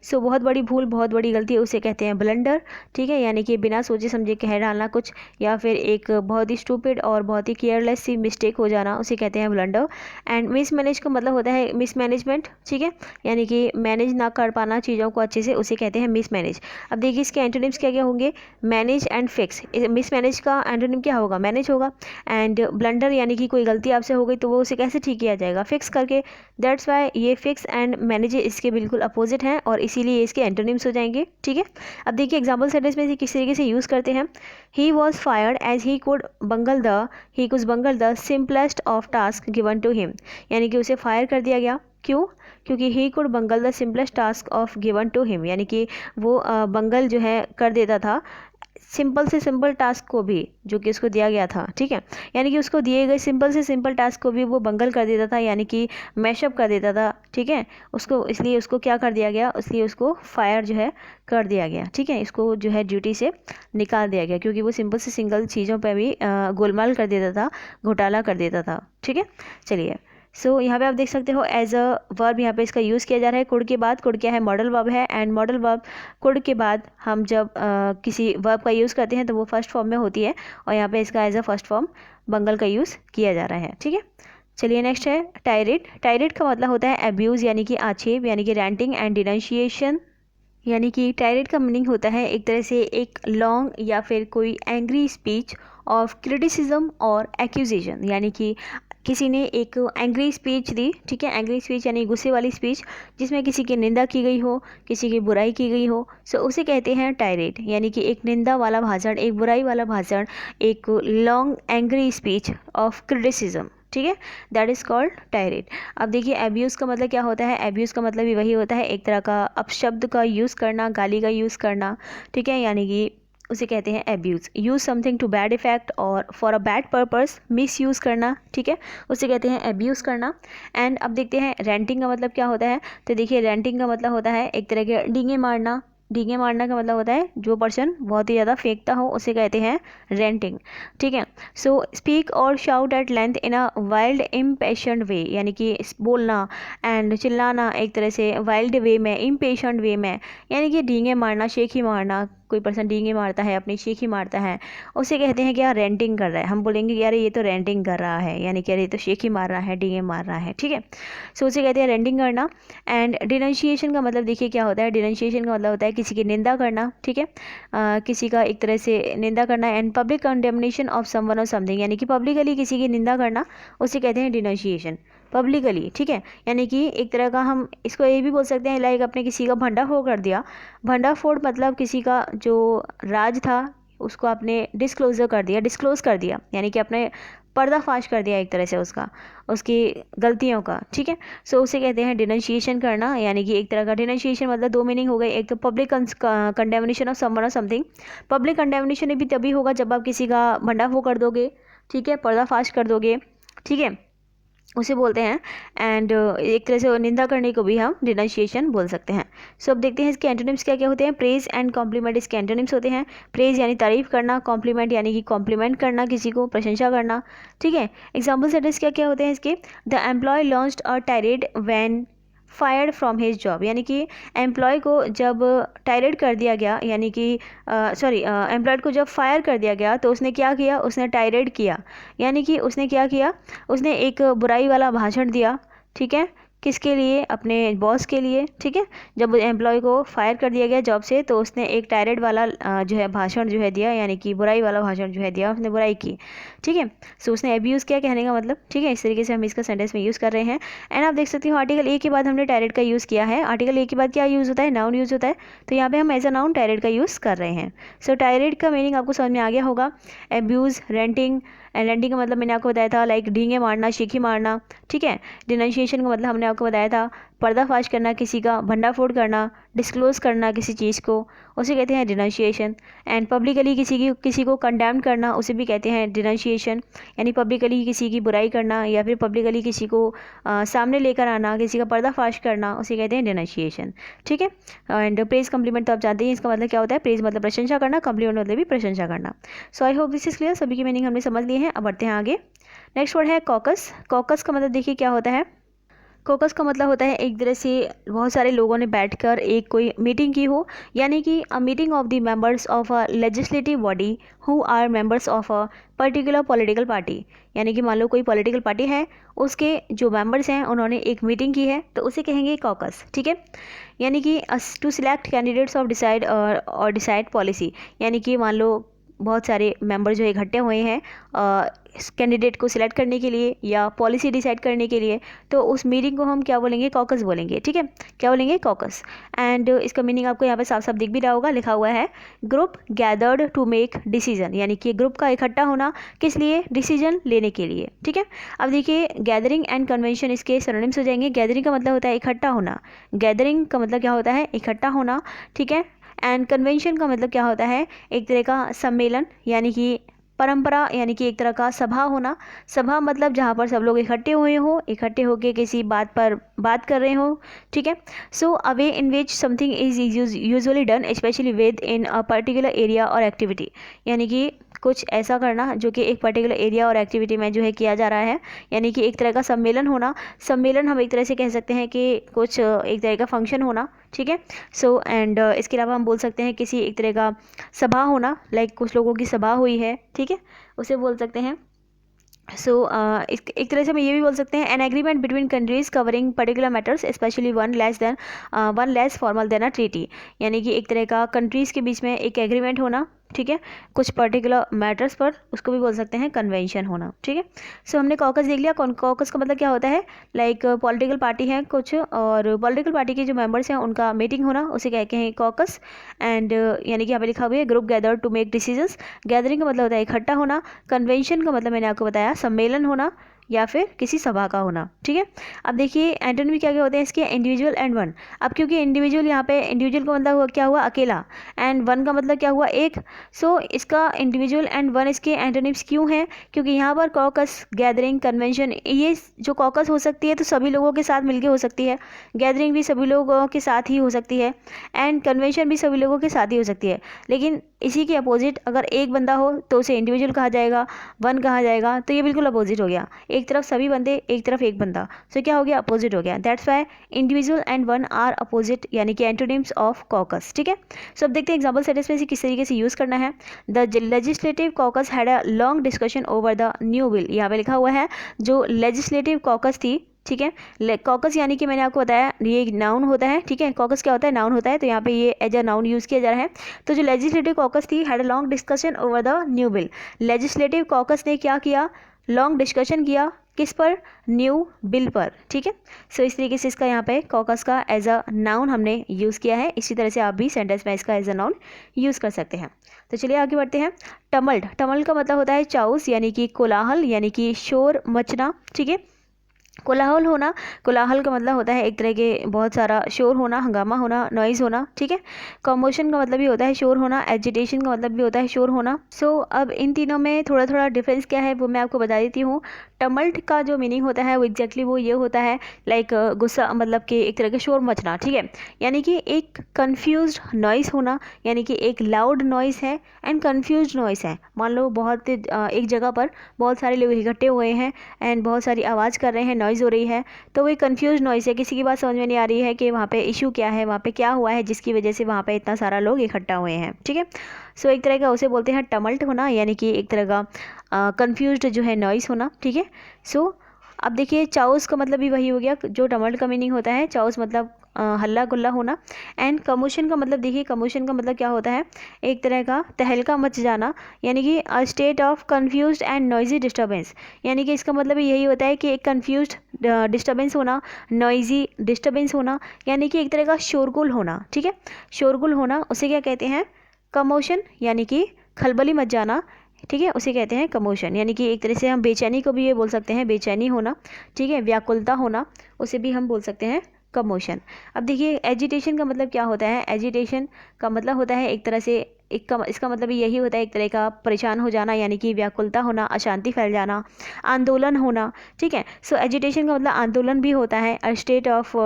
सो बहुत बड़ी भूल, बहुत बड़ी गलती, उसे कहते हैं ब्लंडर। ठीक है, यानी कि बिना सोचे समझे कह डालना कुछ, या फिर एक बहुत ही स्टूपिड और बहुत ही केयरलेस सी मिस्टेक हो जाना, उसे कहते हैं ब्लंडर। एंड मिसमैनेज का मतलब होता है मिसमैनेजमेंट। ठीक है, यानी कि मैनेज ना कर पाना चीज़ों को अच्छे से, उसे कहते हैं मिसमैनेज। अब देखिए इसके एंटोनिम्स क्या क्या होंगे, मैनेज एंड फिक्स। मिसमैनेज का एंटोनिम क्या होगा, मैनेज होगा। एंड ब्लंडर यानी कि कोई गलती आपसे हो गई तो वो उसे कैसे ठीक किया जाएगा, फिक्स करके। दैट्स वाई ये फिक्स एंड मैनेज इसके बिल्कुल अपोजिट हैं, और इसीलिए इसके एंटोनिम्स हो जाएंगे। ठीक है, अब देखिए एग्जाम्पल सेंटेंस में से किस तरीके से यूज़ करते हैं। He was fired as he could bungle the simplest of task given to him, यानी कि उसे फायर कर दिया गया। क्यों, क्योंकि he could bungle the simplest task of given to him, यानी कि वो बंगल जो है कर देता था सिंपल से सिंपल टास्क को भी जो कि उसको दिया गया था। ठीक है, यानी कि उसको दिए गए सिंपल से सिंपल टास्क को भी वो बंगल कर देता था, यानी कि मैशअप कर देता था। ठीक है, उसको इसलिए उसको क्या कर दिया गया, इसलिए उसको फायर जो है कर दिया गया। ठीक है, इसको जो है ड्यूटी से निकाल दिया गया, क्योंकि वो सिंपल से सिंगल चीज़ों पर भी गोलमाल कर देता था, घोटाला कर देता था। ठीक है, चलिए सो यहाँ पे आप देख सकते हो एज अ वर्ब यहाँ पे इसका यूज़ किया जा रहा है कुड के बाद। कुड क्या है, मॉडल वर्ब है, एंड मॉडल वर्ब कुड के बाद हम जब किसी वर्ब का यूज़ करते हैं तो वो फर्स्ट फॉर्म में होती है, और यहाँ पे इसका एज अ फर्स्ट फॉर्म बंगल का यूज़ किया जा रहा है। ठीक है, चलिए नेक्स्ट है टायरेट। टायरेट का मतलब होता है अब्यूज़, यानी कि आक्षेप, यानी कि रैंटिंग एंड डिनंशिएशन। यानी कि टायरेट का मीनिंग होता है एक तरह से एक लॉन्ग या फिर कोई एंग्री स्पीच ऑफ क्रिटिसिज्म और एक्यूजेशन, यानी कि किसी ने एक एंग्री स्पीच दी। ठीक है, एंग्री स्पीच यानी गुस्से वाली स्पीच जिसमें किसी की निंदा की गई हो, किसी की बुराई की गई हो, सो उसे कहते हैं टायरेट, यानी कि एक निंदा वाला भाषण, एक बुराई वाला भाषण, एक long angry speech of criticism. ठीक है, दैट इज़ कॉल्ड टायरेट। अब देखिए एब्यूज़ का मतलब क्या होता है, एब्यूज़ का मतलब भी वही होता है एक तरह का अपशब्द का यूज़ करना, गाली का यूज़ करना। ठीक है, यानी कि उसे कहते हैं abuse. Use something to bad effect or for a bad purpose, misuse करना। ठीक है, उसे कहते हैं एब्यूज़ करना। एंड अब देखते हैं रेंटिंग का मतलब क्या होता है। तो देखिए रेंटिंग का मतलब होता है एक तरह के डींगे मारना। डींगे मारना का मतलब होता है जो पर्सन बहुत ही ज़्यादा फेंकता हो, उसे कहते हैं रेंटिंग। ठीक है, so speak or shout at length in a wild impatient way, यानी कि बोलना एंड चिल्लाना एक तरह से वाइल्ड वे में, इम्पेशेंट वे में, यानी कि डींगे मारना, शेखी मारना। कोई पर्सन डींगे मारता है, अपनी शेखी मारता है, उसे कहते हैं कि यार रेंटिंग कर रहा है। हम बोलेंगे यार ये तो रेंटिंग कर रहा है, यानी कि यार ये तो शेखी मार रहा है, डींगे मार रहा है। ठीक है, सो उसे कहते हैं रेंटिंग करना। एंड डिनंशिएशन का मतलब देखिए क्या होता है, डिनंशिएशन का मतलब होता है किसी की निंदा करना। ठीक है, किसी का एक तरह से निंदा करना। And public condemnation of someone और समथिंग, यानी कि पब्लिकली किसी की निंदा करना, उसे कहते हैं डिनंशिएशन, पब्लिकली। ठीक है, यानी कि एक तरह का हम इसको ये भी बोल सकते हैं लाइक अपने किसी का भंडाफोड़ कर दिया। भंडाफोड़ मतलब किसी का जो राज था उसको आपने डिस्क्लोजर कर दिया, डिस्क्लोज कर दिया, यानी कि अपने पर्दाफाश कर दिया एक तरह से उसका, उसकी गलतियों का। ठीक है, सो उसे कहते हैं डिनंशिएशन करना, यानी कि एक तरह का डिनंशिएशन मतलब दो मीनिंग हो गई। एक तो पब्लिक कंडेमनेशन ऑफ समवन और समथिंग। पब्लिक कंडेमनेशन भी तभी होगा जब आप किसी का भंडाफोड़ कर दोगे। ठीक है, पर्दाफाश कर दोगे। ठीक है, उसे बोलते हैं। एंड एक तरह से निंदा करने को भी हम डिनंशिएशन बोल सकते हैं। सो अब देखते हैं इसके एंटोनिम्स क्या क्या होते हैं। प्रेज एंड कॉम्प्लीमेंट इसके एंटोनिम्स होते हैं। प्रेज यानी तारीफ करना, कॉम्प्लीमेंट यानी कि कॉम्प्लीमेंट करना, किसी को प्रशंसा करना। ठीक है, एग्जाम्पल सेंटेंस क्या क्या होते हैं इसके। The employee launched a tirade when fired from his job, यानी कि एम्प्लॉय को जब टायरेट कर दिया गया, यानी कि एम्प्लॉयड को जब फायर कर दिया गया तो उसने क्या किया, उसने टायरेट किया, यानी कि उसने क्या किया, उसने एक बुराई वाला भाषण दिया। ठीक है, किसके लिए, अपने बॉस के लिए। ठीक है, जब एम्प्लॉय को फायर कर दिया गया जॉब से तो उसने एक टायरेट वाला जो है भाषण जो है दिया, यानी कि बुराई वाला भाषण जो है दिया, उसने बुराई की। ठीक है, सो उसने अब्यूज़ किया कहने का मतलब। ठीक है, इस तरीके से हम इसका सेंटेंस में यूज़ कर रहे हैं। एंड आप देख सकते हो आर्टिकल ए के बाद हमने टायरेट का यूज़ किया है। आर्टिकल ए के बाद क्या यूज़ होता है, नाउन यूज़ होता है, तो यहाँ पे हम एज अ नाउन टायरेट का यूज़ कर रहे हैं। सो टायरेट का मीनिंग आपको समझ में आ गया होगा। अब्यूज़, रेंटिंग, एंड रेंटिंग का मतलब मैंने आपको बताया था लाइक डींगे मारना, शीखी मारना। ठीक है, डिनंशिएशन का मतलब हमने आपको बताया था पर्दाफाश करना, किसी का भंडाफोड़ करना, डिस्क्लोज करना किसी चीज़ को, उसे कहते हैं डिनंशिएशन। एंड पब्लिकली किसी को कंडेम करना, उसे भी कहते हैं डिनंशिएशन, यानी पब्लिकली किसी की बुराई करना या फिर पब्लिकली किसी को सामने लेकर आना, किसी का पर्दाफाश करना, उसे कहते हैं डिनंशिएशन। ठीक है। एंड प्रेज कम्प्लीमेंट तो आप जानते हैं इसका मतलब क्या होता है। प्रेज मतलब प्रशंसा करना, कम्प्लीमेंट मतलब भी प्रशंसा करना। So I hope this is clear. सभी की मीनिंग हमने समझ लिए हैं। अब बढ़ते हैं आगे। नेक्स्ट वर्ड है कॉकस। कॉकस का मतलब देखिए क्या होता है। कॉकस का मतलब होता है एक तरह से बहुत सारे लोगों ने बैठकर एक कोई मीटिंग की हो, यानी कि a meeting of the members of a legislative body who are members of a particular political party. यानी कि मान लो कोई पॉलिटिकल पार्टी है, उसके जो मेंबर्स हैं उन्होंने एक मीटिंग की है, तो उसे कहेंगे कॉकस। ठीक है। यानी कि to select candidates of decide or decide policy, यानी कि मान लो बहुत सारे मेंबर जो इकट्ठे हुए हैं कैंडिडेट को सिलेक्ट करने के लिए या पॉलिसी डिसाइड करने के लिए, तो उस मीटिंग को हम क्या बोलेंगे, कॉकस बोलेंगे। ठीक है। क्या बोलेंगे, कॉकस। एंड इसका मीनिंग आपको यहाँ पे साफ साफ दिख भी रहा होगा, लिखा हुआ है group gathered to make decision, यानी कि ग्रुप का इकट्ठा होना किस लिए, डिसीजन लेने के लिए। ठीक है। अब देखिए गैदरिंग एंड कन्वेंशन इसके सिनोनिम्स हो जाएंगे। गैदरिंग का मतलब होता है इकट्ठा होना, गैदरिंग का मतलब क्या होता है, इकट्ठा होना। ठीक है। एंड कन्वेंशन का मतलब क्या होता है, एक तरह का सम्मेलन, यानी कि परंपरा, यानी कि एक तरह का सभा होना। सभा मतलब जहाँ पर सब लोग इकट्ठे हुए हो, इकट्ठे होकर किसी बात पर बात कर रहे हो। ठीक है। So a way in which something is usually done especially with in a particular area or activity, यानी कि कुछ ऐसा करना जो कि एक पर्टिकुलर एरिया और एक्टिविटी में जो है किया जा रहा है, यानी कि एक तरह का सम्मेलन होना। सम्मेलन हम एक तरह से कह सकते हैं कि कुछ एक तरह का फंक्शन होना। ठीक है। सो एंड इसके अलावा हम बोल सकते हैं किसी एक तरह का सभा होना, लाइक कुछ लोगों की सभा हुई है। ठीक है, उसे बोल सकते हैं। सो एक तरह से हम ये भी बोल सकते हैं an agreement between countries covering particular matters specially one less formal than a treaty, यानी कि एक तरह का कंट्रीज़ के बीच में एक एग्रीमेंट होना। ठीक है। कुछ पर्टिकुलर मैटर्स पर, उसको भी बोल सकते हैं कन्वेंशन होना। ठीक है। सो हमने कॉकस देख लिया। कॉकस का मतलब क्या होता है, लाइक पॉलिटिकल पार्टी है कुछ, और पॉलिटिकल पार्टी के जो मेंबर्स हैं उनका मीटिंग होना, उसे कहते हैं कॉकस। एंड यानी कि यहाँ पे लिखा हुआ है group gather to make decisions. Gathering का मतलब होता है इकट्ठा होना। कन्वेंशन का मतलब मैंने आपको बताया सम्मेलन होना या फिर किसी सभा का होना। ठीक है। अब देखिए एंटोनिम क्या क्या होते हैं इसके, इंडिविजुअल एंड वन। अब क्योंकि इंडिविजुअल यहाँ पे इंडिविजुअल का मतलब क्या हुआ, अकेला, एंड वन का मतलब क्या हुआ, एक। सो इसका इंडिविजुअल एंड वन इसके एंटोनिम्स क्यों हैं, क्योंकि यहाँ पर कॉकस, गैदरिंग, कन्वेंशन, ये जो कॉकस हो सकती है तो सभी लोगों के साथ मिलकर हो सकती है, गैदरिंग भी सभी लोगों के साथ ही हो सकती है, एंड कन्वेंशन भी सभी लोगों के साथ ही हो सकती है। लेकिन इसी के अपोजिट अगर एक बंदा हो तो उसे इंडिविजुअल कहा जाएगा, वन कहा जाएगा, तो ये बिल्कुल अपोजिट हो गया। एक तरफ सभी बंदे, एक तरफ एक बंदा, सो क्या हो गया, अपोजिट हो गया। That's why individual and one are opposite, यानी कि एंटोनिम्स ऑफ कॉकस। ठीक है। सो अब देखते हैं एग्जाम्पल सेट में किस तरीके से यूज़ करना है। The legislative caucus had a long discussion over the new bill. यहाँ पे लिखा हुआ है जो लेजिस्लेटिव कॉकस थी। ठीक है। कॉकस यानी कि मैंने आपको बताया ये नाउन होता है। ठीक है। कॉकस क्या होता है, नाउन होता है, तो यहाँ पे ये एज अ नाउन यूज़ किया जा रहा है। तो जो लेजिस्लेटिव कॉकस थी had a long discussion over the new bill. Legislative caucus ने क्या किया, लॉन्ग डिस्कशन किया, किस पर, न्यू बिल पर। ठीक है। सो इस तरीके से इसका यहाँ पे कॉकस का एज अ नाउन हमने यूज़ किया है। इसी तरह से आप भी सेंटेंस में इसका एज अ नाउन यूज़ कर सकते हैं। तो चलिए आगे बढ़ते हैं। टमल्ट, टमल्ट का मतलब होता है चाउस, यानी कि कोलाहल, यानी कि शोर मचना। ठीक है। कोलाहल होना, कोलाहल का मतलब होता है एक तरह के बहुत सारा शोर होना, हंगामा होना, नॉइज़ होना। ठीक है। कॉमोशन का मतलब भी होता है शोर होना, एजिटेशन का मतलब भी होता है शोर होना। सो अब इन तीनों में थोड़ा थोड़ा डिफरेंस क्या है वो मैं आपको बता देती हूँ। टमल्ट का जो मीनिंग होता है वो एग्जैक्टली वो ये होता है, लाइक गुस्सा, मतलब कि एक तरह का शोर मचना। ठीक है। यानी कि एक कन्फ्यूज्ड नॉइज़ होना, यानी कि एक लाउड नॉइज़ है एंड कन्फ्यूज्ड नॉइज़ है। मान लो बहुत एक जगह पर बहुत सारे लोग इकट्ठे हुए हैं एंड बहुत सारी आवाज़ कर रहे हैं, नॉइज़ हो रही है, तो वो एक कन्फ्यूज नॉइज़ है, किसी की बात समझ में नहीं आ रही है कि वहाँ पे इशू क्या है, वहाँ पे क्या हुआ है जिसकी वजह से वहाँ पे इतना सारा लोग इकट्ठा हुए हैं। ठीक है। सो एक तरह का उसे बोलते हैं टमल्ट होना, यानी कि एक तरह का कन्फ्यूज्ड जो है नॉइज़ होना। ठीक है। सो अब देखिए चाउस का मतलब भी वही हो गया जो टमल्ट का मीनिंग होता है। चाउस मतलब हल्ला गुल्ला होना। एंड कमोशन का मतलब देखिए, कमोशन का मतलब क्या होता है, एक तरह का तहलका मच जाना, यानी कि a state of confused and noisy disturbance. यानी कि इसका मतलब यही होता है कि एक कन्फ्यूज्ड डिस्टर्बेंस होना, नॉइजी डिस्टर्बेंस होना, यानी कि एक तरह का शोरगुल होना। ठीक है। शोरगुल होना उसे क्या कहते हैं, कमोशन, यानी कि खलबली मच जाना। ठीक है। उसे कहते हैं कमोशन, यानी कि एक तरह से हम बेचैनी को भी ये बोल सकते हैं, बेचैनी होना। ठीक है। व्याकुलता होना, उसे भी हम बोल सकते हैं कमोशन। अब देखिए एजिटेशन का मतलब क्या होता है, एजिटेशन का मतलब होता है एक तरह से इसका मतलब यही होता है एक तरह का परेशान हो जाना, यानी कि व्याकुलता होना, अशांति फैल जाना, आंदोलन होना, ठीक है। सो एजिटेशन का मतलब आंदोलन भी होता है, अ स्टेट ऑफ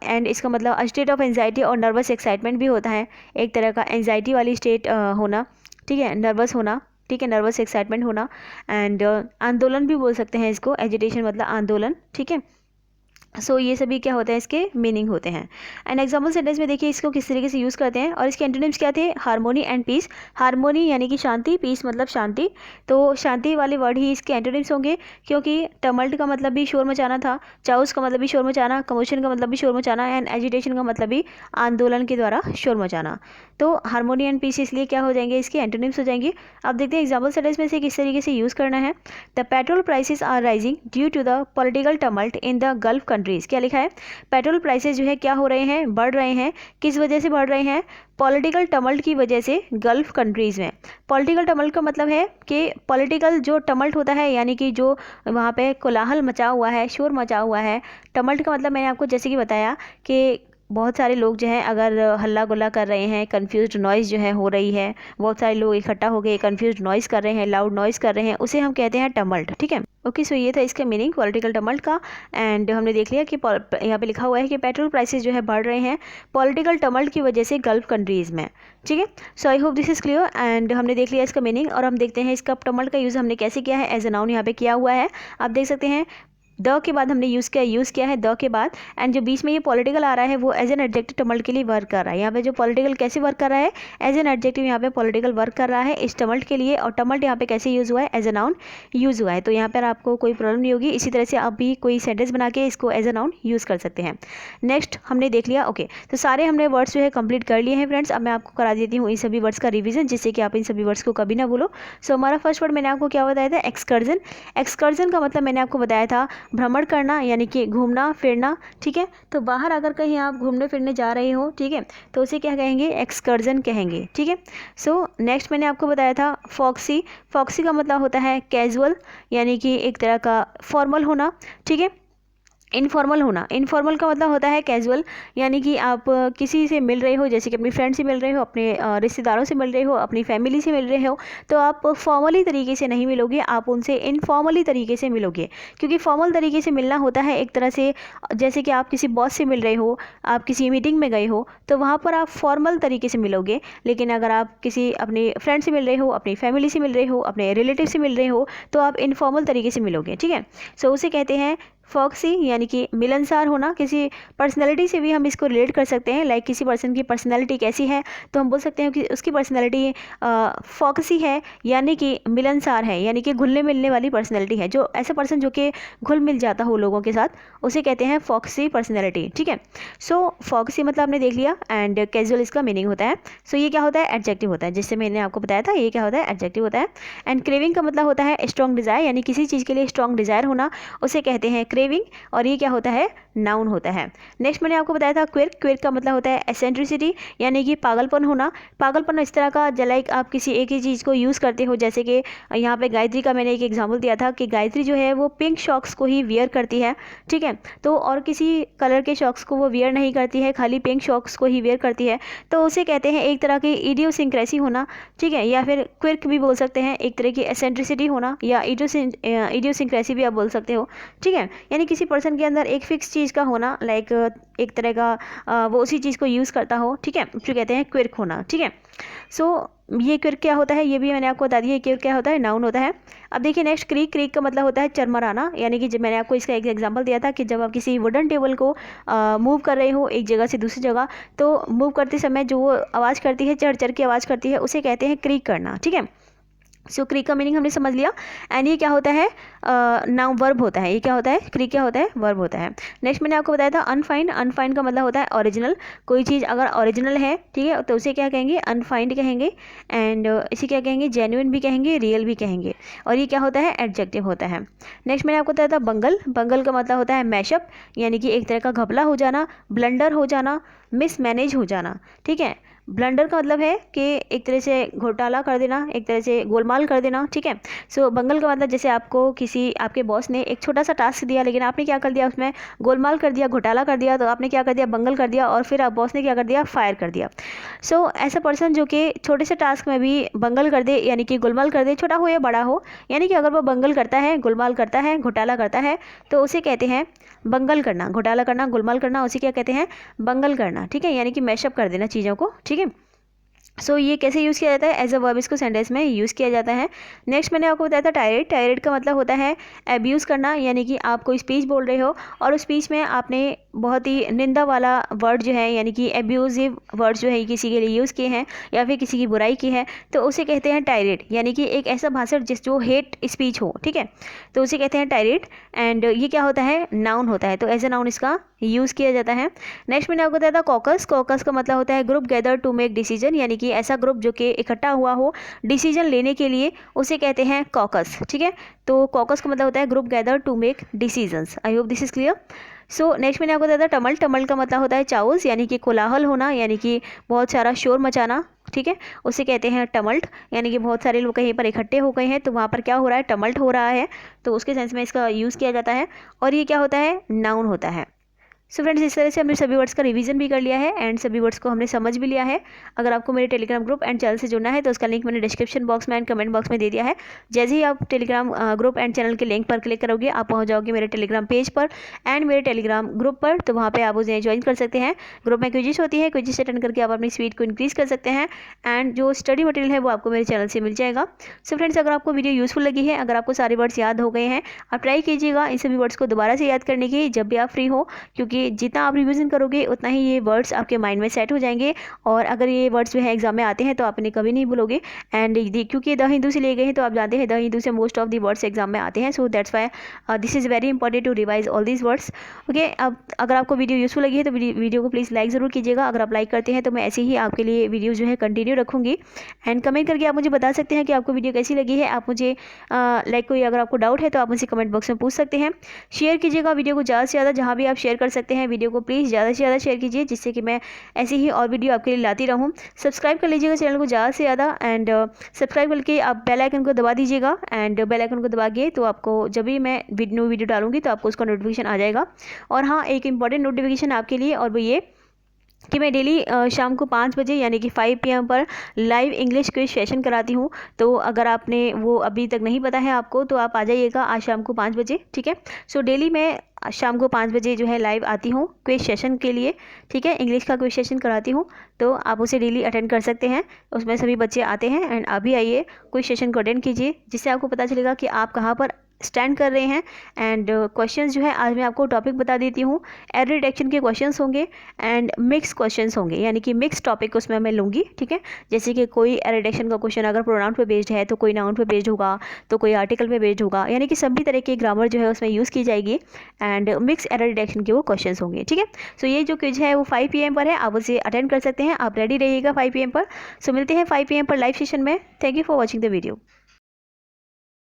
एंड इसका मतलब अ स्टेट ऑफ एंजाइटी और नर्वस एक्साइटमेंट भी होता है, एक तरह का एंजाइटी वाली स्टेट होना, ठीक है, नर्वस होना, ठीक है, नर्वस एक्साइटमेंट होना। एंड आंदोलन भी बोल सकते हैं इसको, एजिटेशन मतलब आंदोलन, ठीक है। सो ये सभी क्या होते हैं, इसके मीनिंग होते हैं। एंड एग्जाम्पल सेंटेंस में देखिए इसको किस तरीके से यूज़ करते हैं, और इसके एंटोनिम्स क्या थे, हार्मोनी एंड पीस। हार्मोनी यानी कि शांति, पीस मतलब शांति, तो शांति वाले वर्ड ही इसके एंटोनिम्स होंगे, क्योंकि टमल्ट का मतलब भी शोर मचाना था, चाउस का मतलब भी शोर मचाना, कमोशन का मतलब भी शोर मचाना, एंड एजिटेशन का मतलब भी आंदोलन के द्वारा शोर मचाना। तो हार्मोनी एंड पीस इसलिए क्या हो जाएंगे, इसके एंटोनिम्स हो जाएंगे। अब देखते हैं एग्जाम्पल सेंटेंस में से किस तरीके से यूज़ करना है। The petrol prices are rising due to the political tumult in the Gulf countries. क्या लिखा है, पेट्रोल प्राइसेस जो है क्या हो रहे हैं, बढ़ रहे हैं, किस वजह से बढ़ रहे हैं, पॉलिटिकल टमल्ट की वजह से गल्फ कंट्रीज़ में। पॉलिटिकल टमल्ट का मतलब है कि पॉलिटिकल जो टमल्ट होता है, यानी कि जो वहाँ पे कोलाहल मचा हुआ है, शोर मचा हुआ है। टमल्ट का मतलब मैंने आपको जैसे कि बताया कि बहुत सारे लोग जो हैं अगर हल्ला गुल्ला कर रहे हैं, कन्फ्यूज्ड नॉइज़ जो है हो रही है, बहुत सारे लोग इकट्ठा हो गए कन्फ्यूज्ड नॉइज़ कर रहे हैं, लाउड नॉइज़ कर रहे हैं, उसे हम कहते हैं टमल्ट, ठीक है। ओके, सो ये था इसका मीनिंग पॉलिटिकल टमल्ट का। एंड हमने देख लिया कि यहाँ पे लिखा हुआ है कि पेट्रोल प्राइसेस जो है बढ़ रहे हैं पॉलिटिकल टमल्ट की वजह से गल्फ कंट्रीज़ में, ठीक है। So I hope this is clear. And हमने देख लिया इसका मीनिंग, और हम देखते हैं इसका टमल्ट का यूज़ हमने कैसे किया है, एज अ नाउन यहाँ पे किया हुआ है। आप देख सकते हैं द के बाद हमने यूज़ किया है द के बाद, एंड जो बीच में ये पॉलिटिकल आ रहा है वो एज एन एडजेक्टिव टमल्ट के लिए वर्क कर रहा है। यहाँ पे जो पॉलिटिकल कैसे वर्क कर रहा है, एज एन एडजेक्टिव यहाँ पे पॉलिटिकल वर्क कर रहा है इस टमल्ट के लिए, और टमल्ट यहाँ पे कैसे यूज़ हुआ है, एज अ नाउन यूज़ हुआ है। तो यहाँ पर आपको कोई प्रॉब्लम नहीं होगी, इसी तरह से आप भी कोई सेंटेंस बना के इसको एज अ नाउन यूज़ कर सकते हैं। नेक्स्ट हमने देख लिया, ओके, तो सारे हमने वर्ड्स जो है कंप्लीट कर लिए हैं फ्रेंड्स। अब मैं आपको करा देती हूँ इन सभी वर्ड्स का रिविजन, जिससे कि आप इन सभी वर्ड्स को कभी ना भूलो। सो हमारा फर्स्ट वर्ड मैंने आपको क्या बताया था, एक्सकर्जन। एक्सकर्जन का मतलब मैंने आपको बताया था भ्रमण करना, यानी कि घूमना फिरना, ठीक है। तो बाहर अगर कहीं आप घूमने फिरने जा रहे हो, ठीक है, तो उसे क्या कहेंगे, एक्सकर्जन कहेंगे, ठीक है। सो नेक्स्ट मैंने आपको बताया था फॉक्सी। फॉक्सी का मतलब होता है कैजुअल, यानी कि एक तरह का फॉर्मल होना, ठीक है। इनफॉर्मल होना, इनफॉर्मल का मतलब होता है कैजुअल, यानी कि आप किसी से मिल रहे हो, जैसे कि अपनी फ्रेंड से मिल रहे हो, अपने रिश्तेदारों से मिल रहे हो, अपनी फैमिली से मिल रहे हो, तो आप फॉर्मली तरीके से नहीं मिलोगे, आप उनसे इनफॉर्मली तरीके से मिलोगे। क्योंकि फॉर्मल तरीके से मिलना होता है एक तरह से, जैसे कि आप किसी बॉस से मिल रहे हो, आप किसी मीटिंग में गए हो, तो वहाँ पर आप फॉर्मल तरीके से मिलोगे। लेकिन अगर आप किसी अपनी फ्रेंड से मिल रहे हो, अपनी फैमिली से मिल रहे हो, अपने रिलेटिव से मिल रहे हो, तो आप इनफॉर्मल तरीके से मिलोगे, ठीक है। सो उसे कहते हैं फॉक्सी, यानी कि मिलनसार होना। किसी पर्सनैलिटी से भी हम इसको रिलेट कर सकते हैं, लाइक किसी पर्सन की पर्सनैलिटी कैसी है, तो हम बोल सकते हैं कि उसकी पर्सनैलिटी फॉक्सी है, यानी कि मिलनसार है, यानी कि घुलने मिलने वाली पर्सनैलिटी है। जो ऐसा पर्सन जो कि घुल मिल जाता हो लोगों के साथ, उसे कहते हैं फॉक्सी पर्सनैलिटी, ठीक है। सो फॉक्सी मतलब आपने देख लिया, एंड कैजुअल इसका मीनिंग होता है। सो ये क्या होता है, एडजेक्टिव होता है, जिससे मैंने आपको बताया था, ये क्या होता है, एडजेक्टिव होता है। एंड क्रेविंग का मतलब होता है स्ट्रॉन्ग डिज़ायर, यानी किसी चीज़ के लिए स्ट्रॉन्ग डिज़ायर होना, उसे कहते हैं क्रेविंग, और ये क्या होता है, नाउन होता है। नेक्स्ट मैंने आपको बताया था क्विर्क। क्विर्क का मतलब होता है एसेंट्रिसिटी, यानी कि पागलपन होना। पागलपन इस तरह का, लाइक आप किसी एक ही चीज़ को यूज़ करते हो, जैसे कि यहाँ पे गायत्री का मैंने एक एग्जांपल दिया था कि गायत्री जो है वो पिंक शॉक्स को ही वियर करती है, ठीक है। तो और किसी कलर के शॉक्स को वो वियर नहीं करती है, खाली पिंक शॉक्स को ही वियर करती है, तो उसे कहते हैं एक तरह की इडियोसिंक्रेसी होना, ठीक है, या फिर क्विर्क भी बोल सकते हैं, एक तरह की एसेंट्रिसिटी होना, या इडियोसिंक्रेसी भी आप बोल सकते हो, ठीक है। यानी किसी पर्सन के अंदर एक फिक्स चीज़ का होना, लाइक एक तरह का वो उसी चीज़ को यूज़ करता हो, ठीक है, जो कहते हैं क्विर्क होना, ठीक है। सो ये क्विर्क क्या होता है, ये भी मैंने आपको बता दिया, क्विर्क क्या होता है, नाउन होता है। अब देखिए नेक्स्ट क्रीक। क्रीक का मतलब होता है चरमराना, यानी कि जब मैंने आपको इसका एक एग्जांपल दिया था कि जब आप किसी वुडन टेबल को मूव कर रहे हो एक जगह से दूसरी जगह, तो मूव करते समय जो वो आवाज़ करती है, चढ़ चढ़ की आवाज़ करती है, उसे कहते हैं क्रीक करना, ठीक है। सो क्रीक का मीनिंग हमने समझ लिया। एंड ये क्या होता है, नाउन वर्ब होता है। ये क्या होता है, क्रीक क्या होता है, वर्ब होता है। नेक्स्ट मैंने आपको बताया था अनफाइंड। अनफाइंड का मतलब होता है ओरिजिनल। कोई चीज़ अगर ओरिजिनल है, ठीक है, तो उसे क्या कहेंगे, अनफाइंड कहेंगे। एंड इसे क्या कहेंगे, जेन्युइन भी कहेंगे, रियल भी कहेंगे। और ये क्या होता है, एडजेक्टिव होता है। नेक्स्ट मैंने आपको बताया था बंगल। बंगल का मतलब होता है मैशअप, यानी कि एक तरह का घपला हो जाना, ब्लंडर हो जाना, मिसमैनेज हो जाना, ठीक है। ब्लंडर का मतलब है कि एक तरह से घोटाला कर देना, एक तरह से गोलमाल कर देना, ठीक है। सो बंगल का मतलब जैसे आपको किसी आपके बॉस ने एक छोटा सा टास्क दिया, लेकिन आपने क्या कर दिया, उसमें गोलमाल कर दिया, घोटाला कर दिया, तो आपने क्या कर दिया, बंगल कर दिया, और फिर आप बॉस ने क्या कर दिया, फायर कर दिया। सो ऐसा पर्सन जो कि छोटे से टास्क में भी बंगल कर दे, यानी कि गोलमाल कर दे, छोटा हो या बड़ा हो, यानी कि अगर वो बंगल करता है, गोलमाल करता है, घोटाला करता है, तो उसे कहते हैं बंगल करना। घोटाला करना, गोलमाल करना, उसे क्या कहते हैं, बंगल करना, ठीक है, यानी कि मैशअप कर देना चीज़ों को, ठीक है। सो ये कैसे यूज़ किया जाता है, एज अ वर्ब इसको सेंटेंस में यूज़ किया जाता है। नेक्स्ट मैंने आपको बताया था टायरेट। टायरेट का मतलब होता है एब्यूज़ करना, यानी कि आप कोई स्पीच बोल रहे हो और उस स्पीच में आपने बहुत ही निंदा वाला वर्ड जो है, यानी कि एब्यूजिव वर्ड जो है किसी के लिए यूज़ किए हैं या फिर किसी की बुराई की है, तो उसे कहते हैं टायरेट, यानी कि एक ऐसा भाषण जो हेट स्पीच हो, ठीक है, तो उसे कहते हैं टायरेट। एंड ये क्या होता है, नाउन होता है, तो एज अ नाउन इसका यूज़ किया जाता है। नेक्स्ट मैंने आपको बताया था कॉकस। कॉकस का मतलब होता है group gather to make decision, यानी कि ऐसा ग्रुप जो कि इकट्ठा हुआ हो डिसीजन लेने के लिए, उसे कहते हैं कॉकस, ठीक है। तो कॉकस का मतलब होता है group gather to make decisions. I hope this is clear. So next मैंने आपको बताया था टमल्ट। टमल्ट का मतलब होता है चाउस, यानी कि कोलाहल होना, यानी कि बहुत सारा शोर मचाना, ठीक है, उसे कहते हैं टमल्ट। यानी कि बहुत सारे लोग कहीं पर इकट्ठे हो गए हैं तो वहाँ पर क्या हो रहा है, टमल्ट हो रहा है, तो उसके सेंस में इसका यूज़ किया जाता है। और ये क्या होता है, नाउन होता है। सो फ्रेंड्स, इस तरह से हमने सभी वर्ड्स का रिवीजन भी कर लिया है एंड सभी वर्ड्स को हमने समझ भी लिया है। अगर आपको मेरे टेलीग्राम ग्रुप एंड चैनल से जुड़ना है तो उसका लिंक मैंने डिस्क्रिप्शन बॉक्स में एंड कमेंट बॉक्स में दे दिया है। जैसे ही आप टेलीग्राम ग्रुप एंड चैनल के लिंक पर क्लिक करोगे, आप पहुंच जाओगे मेरे टेलीग्राम पेज पर एंड मेरे टेलीग्राम ग्रुप पर, तो वहाँ पर आप उसे ज्वाइन कर सकते हैं। ग्रुप में क्विज़ेस होती है, क्विज़ेस अटेंड करके आप अपनी स्पीड को इंक्रीज़ कर सकते हैं एंड जो स्टडी मटेरियल है वो आपको मेरे चैनल से मिल जाएगा। सो फ्रेंड्स, अगर आपको वीडियो यूजफुल लगी है, अगर आपको सारे वर्ड्स याद हो गए हैं, आप ट्राई कीजिएगा इन सभी वर्ड्स को दोबारा से याद करने की जब भी आप फ्री हो, क्योंकि जितना आप रिवीजन करोगे उतना ही ये वर्ड्स आपके माइंड में सेट हो जाएंगे। और अगर ये वर्ड्स जो है एग्जाम में आते हैं तो आप इन्हें कभी नहीं भूलोगे। एंड क्योंकि द हिंदू से लिए गए हैं तो आप जानते हैं द हिंदू से most of the words exam में आते हैं। So that's why this is very important to revise all these words. Okay, अब अगर आपको वीडियो यूजफुल लगी है तो वीडियो को प्लीज़ लाइक ज़रूर कीजिएगा। अगर आप लाइक करते हैं तो मैं ऐसे ही आपके लिए वीडियो जो है कंटिन्यू रखूँगी। एंड कमेंट करके आप मुझे बता सकते हैं कि आपको वीडियो कैसी लगी है। आप मुझे लाइक कोई अगर आपको डाउट है तो आप मुझे कमेंट बॉक्स में पूछ सकते हैं। शेयर कीजिएगा वीडियो को ज़्यादा से ज़्यादा, जहाँ भी आप शेयर कर सकते हैं वीडियो को प्लीज़ ज़्यादा से ज़्यादा शेयर कीजिए, जिससे कि मैं ऐसे ही और वीडियो आपके लिए लाती रहूँ। सब्सक्राइब कर लीजिएगा चैनल को ज़्यादा से ज़्यादा एंड सब्सक्राइब करके आप बेल आइकन को दबा दीजिएगा। एंड बेल आइकन को दबा के तो आपको जब भी मैं न्यू वीडियो डालूंगी तो आपको उसका नोटिफिकेशन आ जाएगा। और हाँ, एक इंपॉर्टेंट नोटिफिकेशन आपके लिए, और वो ये कि मैं डेली शाम को 5 बजे यानी कि 5 PM पर लाइव इंग्लिश क्विज सेशन कराती हूँ। तो अगर आपने वो अभी तक नहीं पता है आपको तो आप आ जाइएगा आज शाम को 5 बजे, ठीक है। सो डेली मैं शाम को 5 बजे जो है लाइव आती हूँ क्विज सेशन के लिए, ठीक है, इंग्लिश का क्विज सेशन कराती हूँ, तो आप उसे डेली अटेंड कर सकते हैं। उसमें सभी बच्चे आते हैं एंड अभी आइए क्विज सेशन को अटेंड कीजिए, जिससे आपको पता चलेगा कि आप कहाँ पर स्टैंड कर रहे हैं। एंड क्वेश्चंस जो है आज मैं आपको टॉपिक बता देती हूँ। एरर डिटेक्शन के क्वेश्चंस होंगे एंड मिक्स क्वेश्चंस होंगे, यानी कि मिक्स टॉपिक उसमें मैं लूँगी, ठीक है। जैसे कि कोई एरर डिटेक्शन का क्वेश्चन अगर प्रोनाउन पे बेस्ड है तो कोई नाउन पे बेस्ड होगा, तो कोई आर्टिकल पे बेस्ड होगा, यानी कि सभी तरह की ग्रामर जो है उसमें यूज़ की जाएगी एंड मिक्स एरर डिटेक्शन के वो क्वेश्चन होंगे, ठीक है। सो ये जो क्विज है वो 5 PM पर है, आप उसे अटेंड कर सकते हैं। आप रेडी रहिएगा 5 PM पर। सो मिलते हैं 5 PM पर लाइव सेशन में। Thank you for watching the video.